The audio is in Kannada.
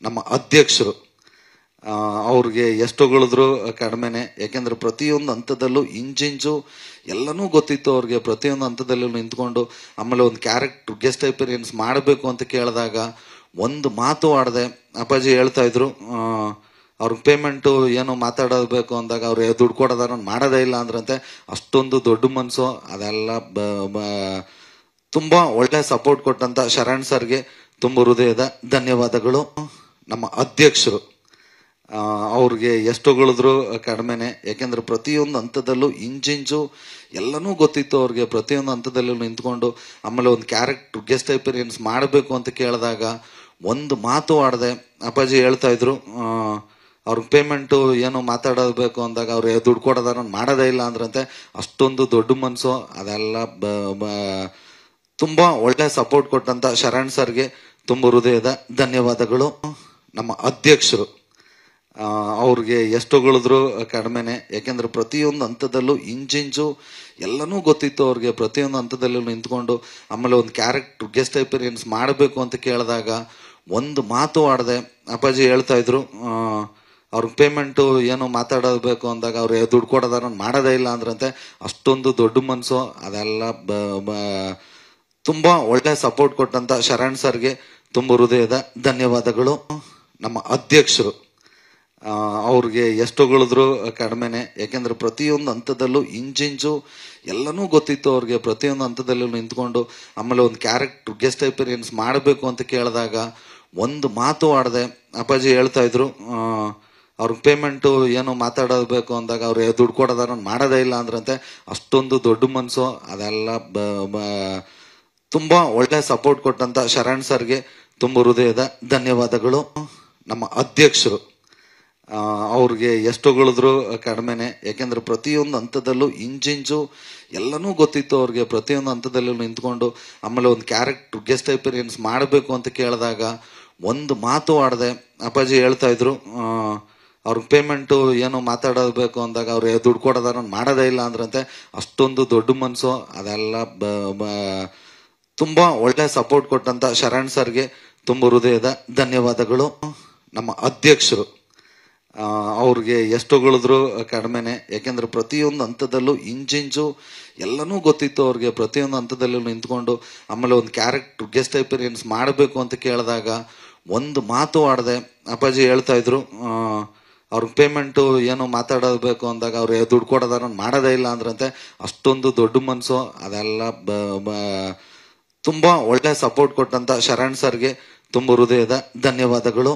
ನಮ್ಮ ಅಧ್ಯಕ್ಷರು ಅವ್ರಿಗೆ ಎಷ್ಟು ಹೊಗಳಿದ್ರು ಕಡಿಮೆನೆ. ಯಾಕೆಂದ್ರೆ ಪ್ರತಿಯೊಂದು ಹಂತದಲ್ಲೂ ಇಂಜಿಂಚು ಎಲ್ಲನೂ ಗೊತ್ತಿತ್ತು ಅವ್ರಿಗೆ. ಪ್ರತಿಯೊಂದು ಹಂತದಲ್ಲೂ ನಿಂತ್ಕೊಂಡು ಆಮೇಲೆ ಒಂದು ಕ್ಯಾರೆಕ್ಟರ್ ಗೆಸ್ಟ್ ಅಪಿಯರೆನ್ಸ್ ಮಾಡಬೇಕು ಅಂತ ಕೇಳಿದಾಗ ಒಂದು ಮಾತು ಆಡದೆ ಅಪ್ಪಾಜಿ ಹೇಳ್ತಾ ಇದ್ರು, ಅವ್ರಿಗೆ ಪೇಮೆಂಟು ಏನೋ ಮಾತಾಡಬೇಕು ಅಂದಾಗ ಅವ್ರು ದುಡ್ಡು ಕೊಡೋದಾರ ಮಾಡೋದೇ ಇಲ್ಲ ಅಂದ್ರಂತೆ. ಅಷ್ಟೊಂದು ದೊಡ್ಡ ಮನಸ್ಸು. ಅದೆಲ್ಲ ತುಂಬಾ ಒಳ್ಳೆ ಸಪೋರ್ಟ್ ಕೊಟ್ಟಂತ ಶರಣ್ ಸರ್ಗೆ ತುಂಬ ಹೃದಯದ ಧನ್ಯವಾದಗಳು. ನಮ್ಮ ಅಧ್ಯಕ್ಷರು ಅವ್ರಿಗೆ ಎಷ್ಟು ಹೊಗಳಿದ್ರು ಕಡಿಮೆನೆ. ಯಾಕೆಂದ್ರೆ ಪ್ರತಿಯೊಂದು ಹಂತದಲ್ಲೂ ಇಂಜಿಂಚು ಎಲ್ಲನೂ ಗೊತ್ತಿತ್ತು ಅವ್ರಿಗೆ. ಪ್ರತಿಯೊಂದು ಹಂತದಲ್ಲೂ ನಿಂತ್ಕೊಂಡು ಆಮೇಲೆ ಒಂದು ಕ್ಯಾರೆಕ್ಟರ್ ಗೆಸ್ಟ್ ಅಪಿಯರೆನ್ಸ್ ಮಾಡಬೇಕು ಅಂತ ಕೇಳಿದಾಗ ಒಂದು ಮಾತು ಆಡದೆ ಅಪ್ಪಾಜಿ ಹೇಳ್ತಾ ಇದ್ರು, ಅವ್ರಿಗೆ ಪೇಮೆಂಟು ಏನೋ ಮಾತಾಡಬೇಕು ಅಂದಾಗ ಅವ್ರು ದುಡ್ಡು ಕೊಡೋದಾರ ಮಾಡೋದೇ ಇಲ್ಲ ಅಂದ್ರಂತೆ. ಅಷ್ಟೊಂದು ದೊಡ್ಡ ಮನಸ್ಸು. ಅದೆಲ್ಲ ತುಂಬಾ ಒಳ್ಳೆ ಸಪೋರ್ಟ್ ಕೊಟ್ಟಂತ ಶರಣ್ ಸರ್ಗೆ ತುಂಬ ಹೃದಯದ ಧನ್ಯವಾದಗಳು. ನಮ್ಮ ಅಧ್ಯಕ್ಷರು ಅವ್ರಿಗೆ ಎಷ್ಟು ಹೊಗಳಿದ್ರು ಕಡಿಮೆನೆ. ಯಾಕೆಂದ್ರೆ ಪ್ರತಿಯೊಂದು ಹಂತದಲ್ಲೂ ಇಂಜಿಂಚು ಎಲ್ಲನೂ ಗೊತ್ತಿತ್ತು ಅವ್ರಿಗೆ. ಪ್ರತಿಯೊಂದು ಹಂತದಲ್ಲೂ ನಿಂತ್ಕೊಂಡು ಆಮೇಲೆ ಒಂದು ಕ್ಯಾರೆಕ್ಟರ್ ಗೆಸ್ಟ್ ಅಪಿಯರೆನ್ಸ್ ಮಾಡಬೇಕು ಅಂತ ಕೇಳಿದಾಗ ಒಂದು ಮಾತು ಆಡದೆ ಅಪ್ಪಾಜಿ ಹೇಳ್ತಾ ಇದ್ರು, ಅವ್ರಿಗೆ ಪೇಮೆಂಟು ಏನೋ ಮಾತಾಡಬೇಕು ಅಂದಾಗ ಅವ್ರು ದುಡ್ಡು ಕೊಡೋದಾರ ಮಾಡೋದೇ ಇಲ್ಲ ಅಂದ್ರಂತೆ. ಅಷ್ಟೊಂದು ದೊಡ್ಡ ಮನಸ್ಸು. ಅದೆಲ್ಲ ತುಂಬಾ ಒಳ್ಳೆ ಸಪೋರ್ಟ್ ಕೊಟ್ಟಂತ ಶರಣ್ ಸರ್ಗೆ ತುಂಬ ಹೃದಯದ ಧನ್ಯವಾದಗಳು. ನಮ್ಮ ಅಧ್ಯಕ್ಷರು ಅವ್ರಿಗೆ ಎಷ್ಟು ಹೊಗಳಿದ್ರು ಕಡಿಮೆನೆ. ಯಾಕೆಂದ್ರೆ ಪ್ರತಿಯೊಂದು ಹಂತದಲ್ಲೂ ಇಂಜಿಂಚು ಎಲ್ಲನೂ ಗೊತ್ತಿತ್ತು ಅವ್ರಿಗೆ. ಪ್ರತಿಯೊಂದು ಹಂತದಲ್ಲೂ ನಿಂತ್ಕೊಂಡು ಆಮೇಲೆ ಒಂದು ಕ್ಯಾರೆಕ್ಟರ್ ಗೆಸ್ಟ್ ಅಪಿಯರೆನ್ಸ್ ಮಾಡಬೇಕು ಅಂತ ಕೇಳಿದಾಗ ಒಂದು ಮಾತು ಆಡದೆ ಅಪ್ಪಾಜಿ ಹೇಳ್ತಾ ಇದ್ರು, ಅವ್ರಿಗೆ ಪೇಮೆಂಟು ಏನೋ ಮಾತಾಡಬೇಕು ಅಂದಾಗ ಅವ್ರು ದುಡ್ಡು ಕೊಡೋದಾರ ಮಾಡೋದೇ ಇಲ್ಲ ಅಂದ್ರಂತೆ. ಅಷ್ಟೊಂದು ದೊಡ್ಡ ಮನಸ್ಸು. ಅದೆಲ್ಲ ತುಂಬಾ ಒಳ್ಳೆ ಸಪೋರ್ಟ್ ಕೊಟ್ಟಂತ ಶರಣ್ ಸರ್ಗೆ ತುಂಬ ಹೃದಯದ ಧನ್ಯವಾದಗಳು. ನಮ್ಮ ಅಧ್ಯಕ್ಷರು ಅವ್ರಿಗೆ ಎಷ್ಟು ಹೊಗಳಿದ್ರು ಕಡಿಮೆನೆ. ಯಾಕೆಂದ್ರೆ ಪ್ರತಿಯೊಂದು ಹಂತದಲ್ಲೂ ಇಂಜಿಂಚು ಎಲ್ಲನೂ ಗೊತ್ತಿತ್ತು ಅವ್ರಿಗೆ. ಪ್ರತಿಯೊಂದು ಹಂತದಲ್ಲೂ ನಿಂತ್ಕೊಂಡು ಆಮೇಲೆ ಒಂದು ಕ್ಯಾರೆಕ್ಟರ್ ಗೆಸ್ಟ್ ಅಪಿಯರೆನ್ಸ್ ಮಾಡಬೇಕು ಅಂತ ಕೇಳಿದಾಗ ಒಂದು ಮಾತು ಆಡದೆ ಅಪ್ಪಾಜಿ ಹೇಳ್ತಾ ಇದ್ರು, ಅವ್ರಿಗೆ ಪೇಮೆಂಟು ಏನೋ ಮಾತಾಡಬೇಕು ಅಂದಾಗ ಅವ್ರು ದುಡ್ಡು ಕೊಡೋದಾರ ಮಾಡೋದೇ ಇಲ್ಲ ಅಂದ್ರಂತೆ. ಅಷ್ಟೊಂದು ದೊಡ್ಡ ಮನಸ್ಸು. ಅದೆಲ್ಲ ತುಂಬಾ ಒಳ್ಳೆ ಸಪೋರ್ಟ್ ಕೊಟ್ಟಂತ ಶರಣ್ ಸರ್ಗೆ ತುಂಬ ಹೃದಯದ ಧನ್ಯವಾದಗಳು. ನಮ್ಮ ಅಧ್ಯಕ್ಷರು ಅವ್ರಿಗೆ ಎಷ್ಟು ಹೊಗಳಿದ್ರು ಕಡಿಮೆನೆ. ಯಾಕೆಂದ್ರೆ ಪ್ರತಿಯೊಂದು ಹಂತದಲ್ಲೂ ಇಂಜಿಂಚು ಎಲ್ಲನೂ ಗೊತ್ತಿತ್ತು ಅವ್ರಿಗೆ. ಪ್ರತಿಯೊಂದು ಹಂತದಲ್ಲೂ ನಿಂತ್ಕೊಂಡು ಆಮೇಲೆ ಒಂದು ಕ್ಯಾರೆಕ್ಟರ್ ಗೆಸ್ಟ್ ಅಪಿಯರೆನ್ಸ್ ಮಾಡಬೇಕು ಅಂತ ಕೇಳಿದಾಗ ಒಂದು ಮಾತು ಆಡದೆ ಅಪ್ಪಾಜಿ ಹೇಳ್ತಾ ಇದ್ರು, ಅವ್ರಿಗೆ ಪೇಮೆಂಟು ಏನೋ ಮಾತಾಡಬೇಕು ಅಂದಾಗ ಅವ್ರು ದುಡ್ಡು ಕೊಡೋದಾರ ಮಾಡೋದೇ ಇಲ್ಲ ಅಂದ್ರಂತೆ. ಅಷ್ಟೊಂದು ದೊಡ್ಡ ಮನಸ್ಸು. ಅದೆಲ್ಲ ತುಂಬಾ ಒಳ್ಳೆ ಸಪೋರ್ಟ್ ಕೊಟ್ಟಂತ ಶರಣ್ ಸರ್ಗೆ ತುಂಬ ಹೃದಯದ ಧನ್ಯವಾದಗಳು.